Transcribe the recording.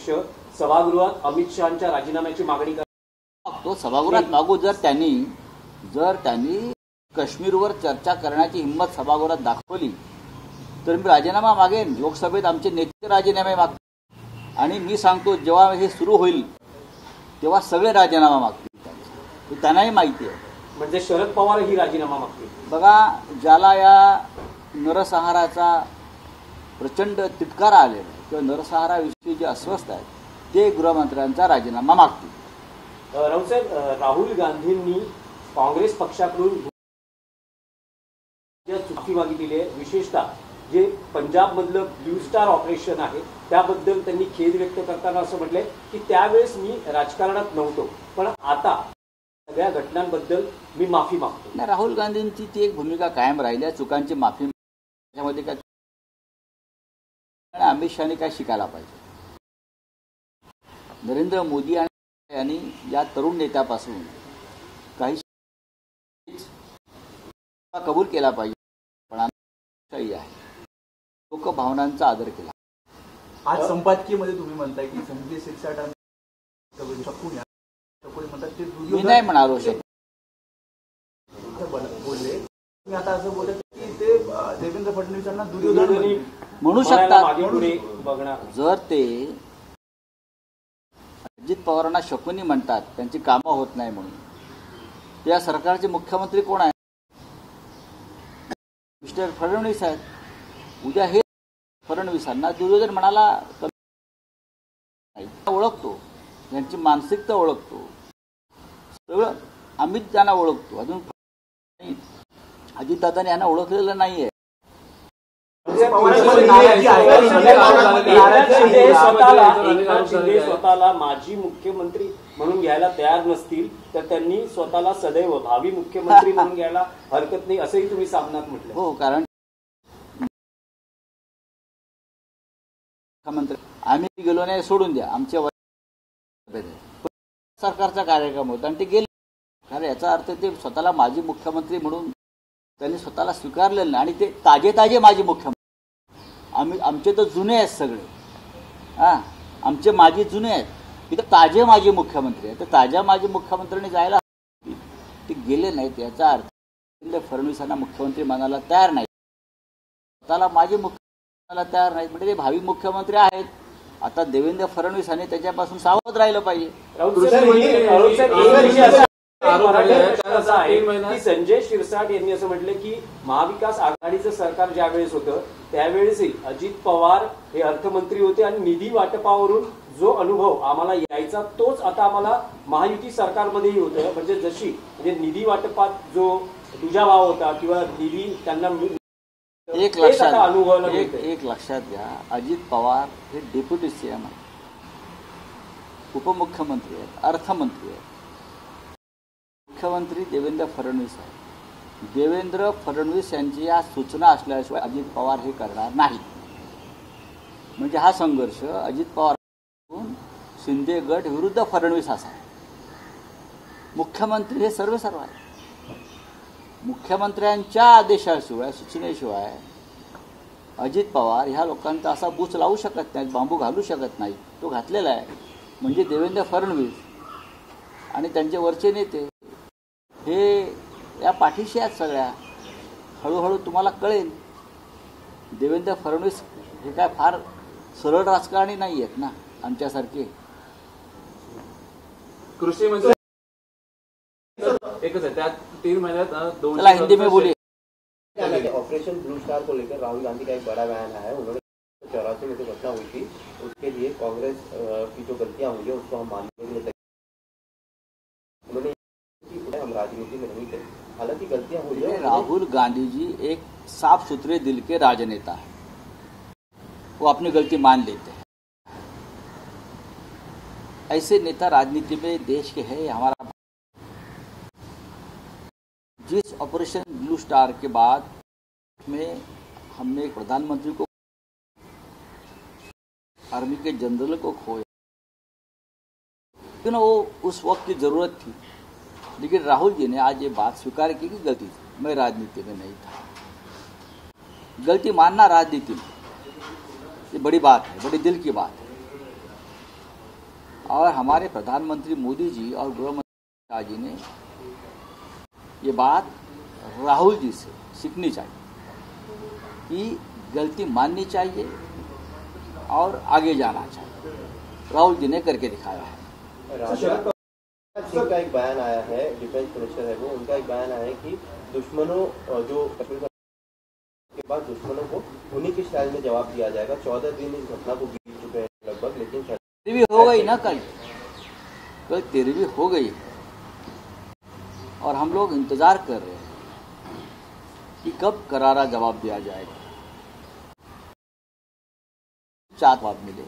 पक्ष सभागृहात अमित शहांच्या राजीनाम्याची मागणी तो सभागृहात मागू. जर त्यांनी काश्मीरवर चर्चा करण्याची हिंमत सभागृहात दाखवली तर मी राजीनामा मागेन. लोकसभेत आमचे नेते राजीनामे मागतात आणि मी सांगतो जेव्हा हे सुरू होईल तेव्हा सगळे राजीनामा मागतील. त्यांनाही माहिती आहे. म्हणजे शरद पवार ही राजीनामा मागतील. बघा, ज्याला या नरसंहाराचा प्रचंड तिटकारा आलेला आहे किंवा नरसंहाराविषयी जे अस्वस्थ आहेत ते गृहमंत्र्यांचा राजीनामा मागतील. राऊतसाहेब, राहुल गांधींनी काँग्रेस पक्षाकडून चुकी मागितली आहे. विशेषतः जे पंजाबमधलं ब्लू स्टार ऑपरेशन आहे त्याबद्दल त्यांनी खेद व्यक्त करताना असं म्हटलंय की त्यावेळेस मी राजकारणात नव्हतो पण आता सगळ्या घटनांबद्दल मी माफी मागतो. नाही, राहुल गांधींची ती एक भूमिका कायम राहिली आहे. चुकांची माफी त्याच्यामध्ये काय अमित शहाने काय शिकायला पाहिजे. नरेंद्र मोदी यांनी या तरुण नेत्यापासून काही कबूल केला पाहिजे. पण आम्ही आहे लोक भावनांचा आदर केला. आज संपादकीयमध्ये तुम्ही म्हणताय की संजय शिरसाट म्हणतात ते मी नाही म्हणालो शकत बोलले. तुम्ही आता असं बोलत की ते देवेंद्र फडणवीसांना दुर्योधन म्हणू शकतात. जर ते अजित पवारांना शकुनी म्हणतात त्यांची कामं होत नाही म्हणून, त्या सरकारचे मुख्यमंत्री कोण आहे? मिस्टर फडणवीस आहेत. उद्या हे फडणवीसांना दुर्योधन म्हणाला ओळखतो, त्यांची मानसिकता ओळखतो, सगळं अमित त्यांना ओळखतो. अजून अजितदादांनी यांना ओळखलेलं नाहीये. स्वतःला माजी मुख्यमंत्री म्हणून घ्यायला तयार नसतील तर त्यांनी स्वतःला सदैव भावी मुख्यमंत्री म्हणून घ्यायला हरकत नाही असंही तुम्ही सामनात म्हटलं. हो, कारण मुख्यमंत्री आम्ही गेलो नाही सोडून द्या, आमच्या सरकारचा कार्यक्रम होता आणि ते गेले. कारण याचा अर्थ ते स्वतःला माजी मुख्यमंत्री म्हणून त्यांनी स्वतःला स्वीकारलेलं नाही. आणि ते ताजे माजी मुख्यमंत्री आमचे तर जुने आहेत सगळे. आमचे माजी जुने आहेत, तिथं ताजे माजी मुख्यमंत्री आहेत. तर ताज्या माजी मुख्यमंत्र्यांनी जायला ते गेले नाहीत. याचा अर्थ फडणवीसांना मुख्यमंत्री मानायला तयार नाही, स्वतःला माजी मुख्यमंत्री मानायला तयार नाहीत. म्हणजे ते भावी मुख्यमंत्री आहेत. आता देवेंद्र फडणवीसांनी त्याच्यापासून सावध राहिलं पाहिजे. संजय शिरसाट यांनी असं म्हटलं की महाविकास आघाडीचं सरकार ज्यावेळेस होतं त्यावेळेसही अजित पवार हे अर्थमंत्री होते आणि निधी वाटपावरून जो अनुभव आम्हाला यायचा तोच आता आम्हाला महायुती सरकारमध्येही होतं. म्हणजे जशी निधी वाटपात जो दुजाभाव होता किंवा निधी त्यांना एक लक्षात घ्या, अजित पवार हे डेप्युटी सीएम आहेत, उपमुख्यमंत्री आहेत, अर्थमंत्री आहेत. मुख्यमंत्री देवेंद्र फडणवीस आहेत. देवेंद्र फडणवीस यांची या सूचना असल्याशिवाय अजित पवार हे करणार नाहीत. म्हणजे हा संघर्ष अजित पवार शिंदे गट विरुद्ध फडणवीस असा. मुख्यमंत्री हे सर्व आहे. मुख्यमंत्र्यांच्या आदेशाशिवाय सूचनेशिवाय अजित पवार ह्या लोकांचा असा बूच लावू शकत नाहीत, बांबू घालू शकत नाहीत. तो घातलेला आहे. म्हणजे देवेंद्र फडणवीस आणि त्यांचे वरचे नेते हे या पाठीशी आहेत सगळ्या. हळूहळू तुम्हाला कळेल. देवेंद्र फडणवीस हे काय फार सरळ राजकारणी नाही आहेत ना आमच्यासारखे. कृषी मंत्री एकच आहे, त्यात 3 महिन्यात चला हिंदी में बोलिए. ऑपरेशन ब्लू स्टार को लेकर राहुल गांधी का एक बड़ा बयान आया है. उन्होंने 84 में जो घटना हुई थी उसके लिए कांग्रेस की जो गलतियां हुई है उसको हम मानने के लिए उन्होंने हम राजनीति में नहीं करी. हालांकि गलतियां हुई है. राहुल गांधी जी एक साफ सुथरे दिल के राजनेता है. वो अपनी गलती मान लेते हैं. ऐसे नेता राजनीति में देश के है. हमारा जिस ऑपरेशन ब्लू स्टार के बाद में हमने एक प्रधानमंत्री को, आर्मी के जनरल को खोया, लेकिन वो उस वक्त की जरूरत थी. लेकिन राहुल जी ने आज ये बात स्वीकार की कि गलती थी, मैं राजनीति में नहीं था. गलती मानना राजनीति में ये बड़ी बात है, बड़ी दिल की बात है. और हमारे प्रधानमंत्री मोदी जी और गृह मंत्री शाह जी ने ये बात राहुल जी से सीखनी चाहिए कि गलती माननी चाहिए और आगे जाना चाहिए। राहुल जी ने करके दिखाया है। राजनाथ सिंह का एक बयान आया है, डिफेंस मिनिस्टर है वो, उनका एक बयान आया है कि दुश्मनों जो कश्मीर के बाद दुश्मनों को उन्हीं के स्टाइल में जवाब दिया जाएगा। 14 दिन इस घटना को बीत चुके हैं लगभग, लेकिन तेरहवीं हो गई ना, कल 13वीं हो गई और हम लोग इंतजार कर रहे हैं कि कब करारा जवाब दिया जाएगा, जवाब मिले।